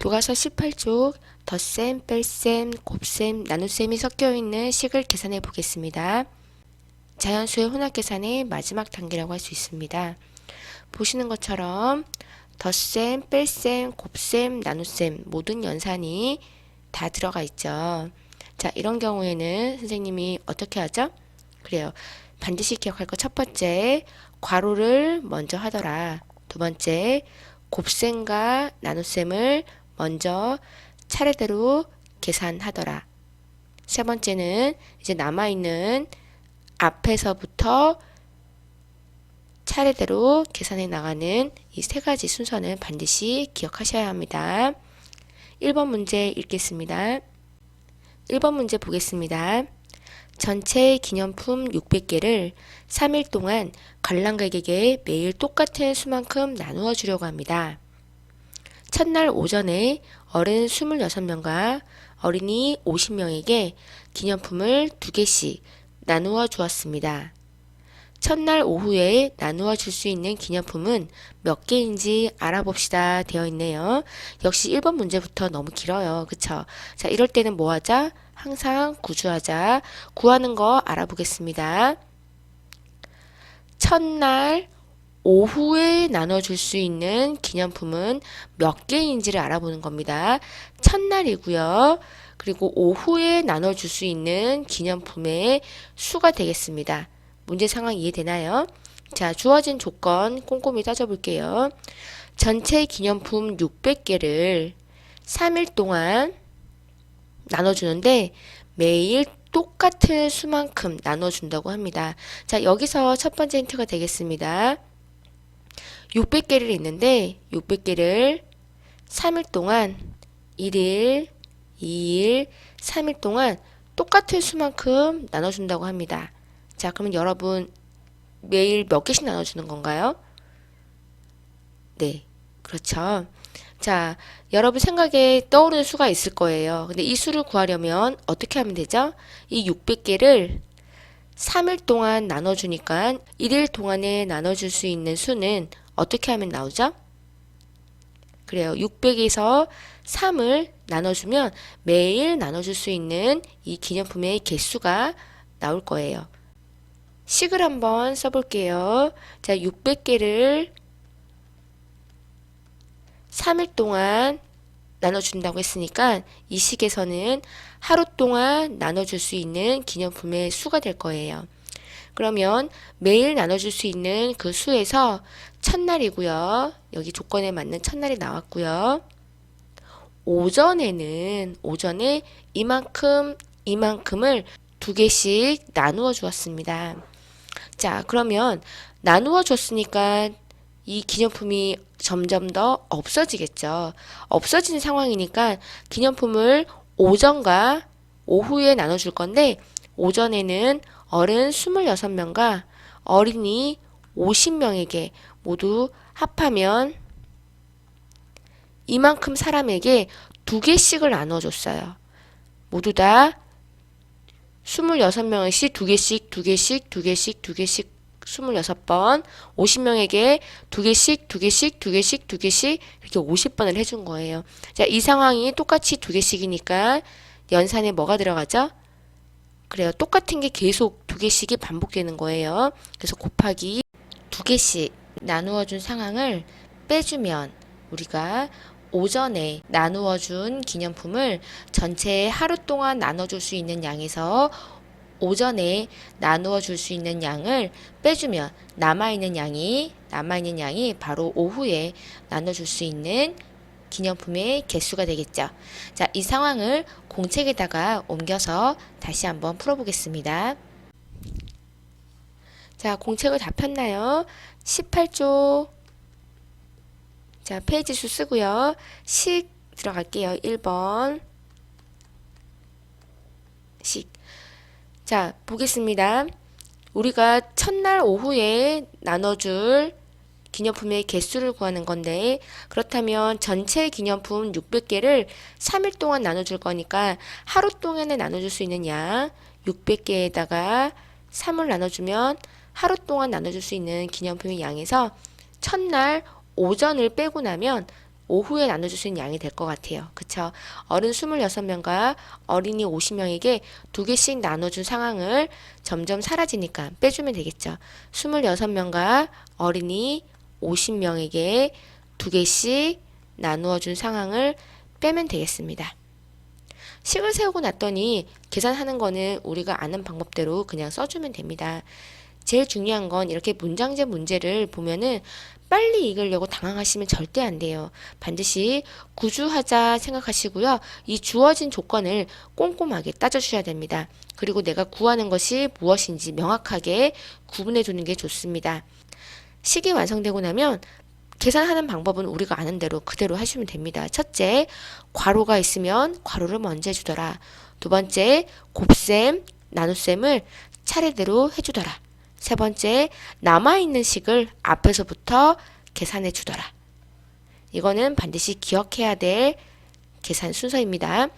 교과서 18쪽 덧셈, 뺄셈, 곱셈, 나눗셈이 섞여 있는 식을 계산해 보겠습니다. 자연수의 혼합 계산의 마지막 단계라고 할 수 있습니다. 보시는 것처럼 덧셈, 뺄셈, 곱셈, 나눗셈 모든 연산이 다 들어가 있죠. 자, 이런 경우에는 선생님이 어떻게 하죠? 그래요. 반드시 기억할 거 첫 번째, 괄호를 먼저 하더라. 두 번째, 곱셈과 나눗셈을 먼저 차례대로 계산하더라. 세 번째는 이제 남아있는 앞에서부터 차례대로 계산해 나가는 이 세 가지 순서는 반드시 기억하셔야 합니다. 1번 문제 읽겠습니다. 1번 문제 보겠습니다. 전체 기념품 600개를 3일 동안 관람객에게 매일 똑같은 수만큼 나누어 주려고 합니다. 첫날 오전에 어른 26명과 어린이 50명에게 기념품을 2개씩 나누어 주었습니다. 첫날 오후에 나누어 줄 수 있는 기념품은 몇 개인지 알아봅시다 되어 있네요. 역시 1번 문제부터 너무 길어요. 그쵸? 자, 이럴 때는 뭐 하자? 항상 구주하자. 구하는 거 알아보겠습니다. 첫날 오후에 나눠줄 수 있는 기념품은 몇 개인지를 알아보는 겁니다. 첫날이고요. 그리고 오후에 나눠줄 수 있는 기념품의 수가 되겠습니다. 문제 상황 이해되나요? 자, 주어진 조건 꼼꼼히 따져볼게요. 전체 기념품 600개를 3일 동안 나눠주는데 매일 똑같은 수만큼 나눠준다고 합니다. 자, 여기서 첫 번째 힌트가 되겠습니다. 600개를 있는데 600개를 3일 동안 1일, 2일, 3일 동안 똑같은 수만큼 나눠준다고 합니다. 자, 그러면 여러분 매일 몇 개씩 나눠주는 건가요? 네, 그렇죠. 자, 여러분 생각에 떠오르는 수가 있을 거예요. 근데 이 수를 구하려면 어떻게 하면 되죠? 이 600개를 3일 동안 나눠주니까 1일 동안에 나눠줄 수 있는 수는 어떻게 하면 나오죠? 그래요. 600에서 3을 나눠주면 매일 나눠줄 수 있는 이 기념품의 개수가 나올 거예요. 식을 한번 써볼게요. 자, 600개를 3일 동안 나눠준다고 했으니까 이 식에서는 하루 동안 나눠줄 수 있는 기념품의 수가 될 거예요. 그러면 매일 나눠줄 수 있는 그 수에서 첫날이고요. 여기 조건에 맞는 첫날이 나왔고요. 오전에 이만큼을 2개씩 나누어 주었습니다. 자, 그러면 나누어 줬으니까 이 기념품이 점점 더 없어지겠죠. 없어지는 상황이니까 기념품을 오전과 오후에 나눠줄 건데 오전에는 어른 26명과 어린이 50명에게 모두 합하면 이만큼 사람에게 2개씩을 나눠줬어요. 모두 다 26명씩 2개씩 26번 50명에게 2개씩 이렇게 50번을 해준 거예요. 자, 이 상황이 똑같이 2개씩이니까 연산에 뭐가 들어가죠? 그래요. 똑같은 게 계속 2개씩이 반복되는 거예요. 그래서 곱하기 2개씩 나누어 준 상황을 빼주면 우리가 오전에 나누어 준 기념품을 전체 하루 동안 나눠줄 수 있는 양에서 오전에 나누어 줄 수 있는 양을 빼주면 남아있는 양이 바로 오후에 나눠줄 수 있는 기념품의 개수가 되겠죠. 자, 이 상황을 공책에다가 옮겨서 다시 한번 풀어보겠습니다. 자, 공책을 다 폈나요? 18쪽. 자, 페이지 수 쓰고요. 식 들어갈게요. 1번. 식. 자, 보겠습니다. 우리가 첫날 오후에 나눠줄 기념품의 개수를 구하는 건데 그렇다면 전체 기념품 600개를 3일 동안 나눠줄 거니까 하루 동안에 나눠줄 수 있는 양 600개에다가 3을 나눠주면 하루 동안 나눠줄 수 있는 기념품의 양에서 첫날 오전을 빼고 나면 오후에 나눠줄 수 있는 양이 될 것 같아요. 그쵸? 어른 26명과 어린이 50명에게 두 개씩 나눠준 상황을 점점 사라지니까 빼주면 되겠죠. 26명과 어린이 50명에게 두 개씩 나누어준 상황을 빼면 되겠습니다. 식을 세우고 났더니 계산하는 거는 우리가 아는 방법대로 그냥 써주면 됩니다. 제일 중요한 건 이렇게 문장제 문제를 보면은 빨리 읽으려고 당황하시면 절대 안 돼요. 반드시 구주하자 생각하시고요. 이 주어진 조건을 꼼꼼하게 따져주셔야 됩니다. 그리고 내가 구하는 것이 무엇인지 명확하게 구분해 두는 게 좋습니다. 식이 완성되고 나면 계산하는 방법은 우리가 아는 대로 그대로 하시면 됩니다. 첫째, 괄호가 있으면 괄호를 먼저 해주더라. 두 번째, 곱셈, 나눗셈을 차례대로 해주더라. 세 번째, 남아있는 식을 앞에서부터 계산해 주더라. 이거는 반드시 기억해야 될 계산 순서입니다.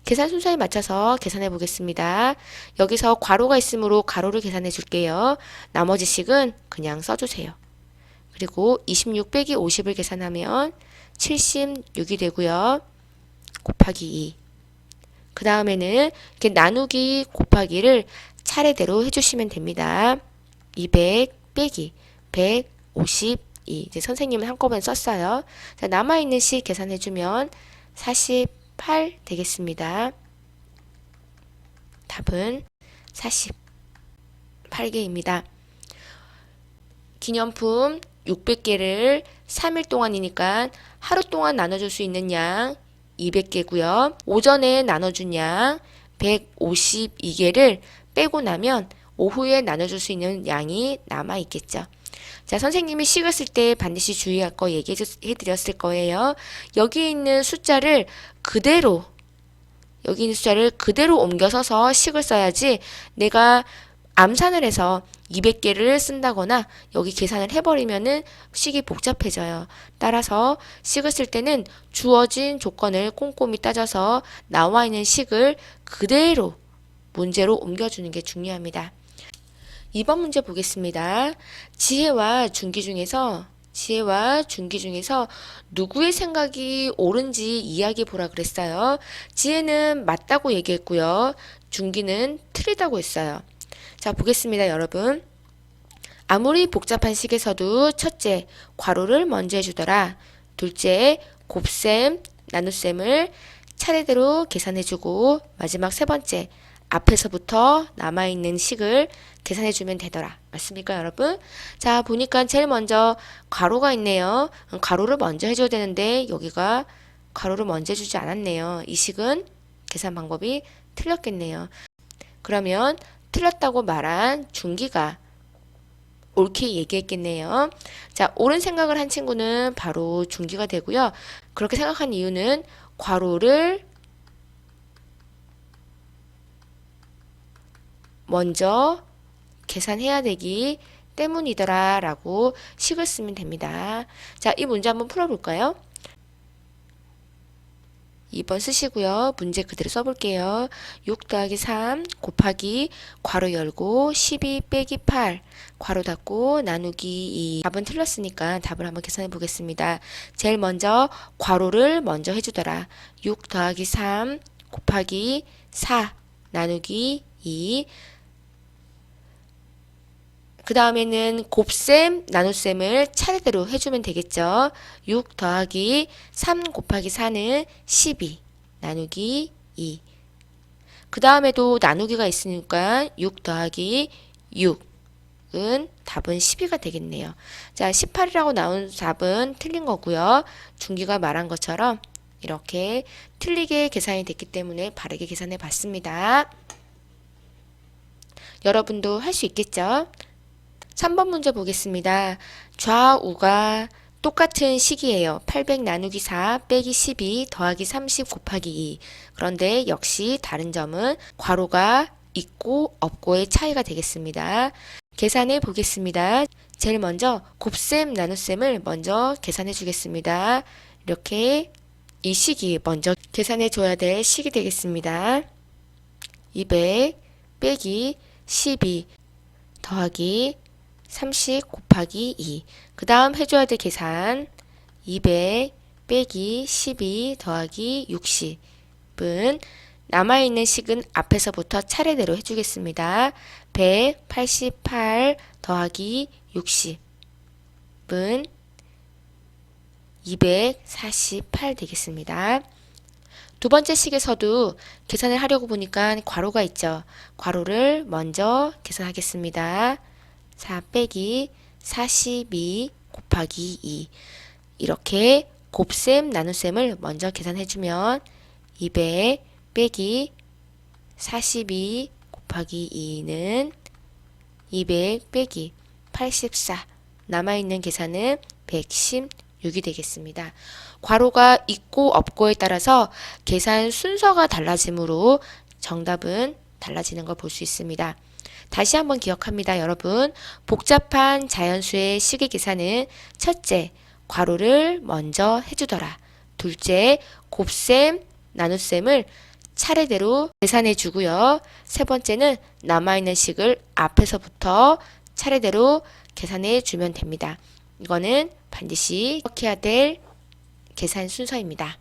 계산 순서에 맞춰서 계산해 보겠습니다. 여기서 괄호가 있으므로 괄호를 계산해 줄게요. 나머지 식은 그냥 써주세요. 그리고 26 빼기 50을 계산하면 76이 되고요. 곱하기 2. 그 다음에는 이렇게 나누기 곱하기를 차례대로 해주시면 됩니다. 200 빼기 152. 이제 선생님은 한꺼번에 썼어요. 자, 남아있는 식 계산해주면 48 되겠습니다. 답은 48개입니다. 기념품 600개를 3일 동안이니까 하루 동안 나눠줄 수 있는 양 200개고요. 오전에 나눠준 양 152개를 빼고 나면 오후에 나눠줄 수 있는 양이 남아있겠죠. 자, 선생님이 식을 쓸 때 반드시 주의할 거 얘기해 드렸을 거예요. 여기 있는 숫자를 그대로 옮겨서서 식을 써야지 내가 암산을 해서 200개를 쓴다거나 여기 계산을 해버리면은 식이 복잡해져요. 따라서 식을 쓸 때는 주어진 조건을 꼼꼼히 따져서 나와 있는 식을 그대로 문제로 옮겨주는 게 중요합니다. 2번 문제 보겠습니다. 지혜와 준기 중에서 누구의 생각이 옳은지 이야기해 보라 그랬어요. 지혜는 맞다고 얘기했고요. 준기는 틀리다고 했어요. 자, 보겠습니다, 여러분. 아무리 복잡한 식에서도 첫째, 괄호를 먼저 해주더라. 둘째, 곱셈, 나눗셈을 차례대로 계산해주고 마지막 세 번째, 앞에서부터 남아있는 식을 계산해주면 되더라. 맞습니까, 여러분? 자, 보니까 제일 먼저 괄호가 있네요. 괄호를 먼저 해줘야 되는데 여기가 괄호를 먼저 해주지 않았네요. 이 식은 계산 방법이 틀렸겠네요. 그러면 틀렸다고 말한 준기가 옳게 얘기했겠네요. 자, 옳은 생각을 한 친구는 바로 준기가 되고요. 그렇게 생각한 이유는 괄호를 먼저 계산해야 되기 때문이더라 라고 식을 쓰면 됩니다. 자, 이 문제 한번 풀어볼까요? 2번 쓰시고요. 문제 그대로 써볼게요. 6 더하기 3 곱하기 괄호 열고 12 빼기 8 괄호 닫고 나누기 2. 답은 틀렸으니까 답을 한번 계산해 보겠습니다. 제일 먼저 괄호를 먼저 해주더라. 6 더하기 3 곱하기 4 나누기 2. 그 다음에는 곱셈, 나눗셈을 차례대로 해주면 되겠죠. 6 더하기 3 곱하기 4는 12 나누기 2. 그 다음에도 나누기가 있으니까 6 더하기 6은 답은 12가 되겠네요. 자, 18이라고 나온 답은 틀린 거고요. 준기가 말한 것처럼 이렇게 틀리게 계산이 됐기 때문에 바르게 계산해 봤습니다. 여러분도 할 수 있겠죠? 3번 문제 보겠습니다. 좌우가 똑같은 식이에요. 800 나누기 4 빼기 12 더하기 30 곱하기 2. 그런데 역시 다른 점은 괄호가 있고 없고의 차이가 되겠습니다. 계산해 보겠습니다. 제일 먼저 곱셈 나눗셈을 먼저 계산해 주겠습니다. 이렇게 이 식이 먼저 계산해 줘야 될 식이 되겠습니다. 200 빼기 12 더하기 30 곱하기 2. 그 다음 해줘야 될 계산 200 빼기 12 더하기 60은 남아있는 식은 앞에서부터 차례대로 해주겠습니다. 188 더하기 60은 248 되겠습니다. 두 번째 식에서도 계산을 하려고 보니까 괄호가 있죠. 괄호를 먼저 계산하겠습니다. 4 빼기 42 곱하기 2 이렇게 곱셈 나눗셈을 먼저 계산해주면 200 빼기 42 곱하기 2는 200 빼기 84 남아있는 계산은 116이 되겠습니다. 괄호가 있고 없고에 따라서 계산 순서가 달라지므로 정답은 달라지는 걸 볼 수 있습니다. 다시 한번 기억합니다. 여러분, 복잡한 자연수의 식의 계산은 첫째, 괄호를 먼저 해주더라. 둘째, 곱셈, 나눗셈을 차례대로 계산해 주고요. 세 번째는 남아있는 식을 앞에서부터 차례대로 계산해 주면 됩니다. 이거는 반드시 기억해야 될 계산 순서입니다.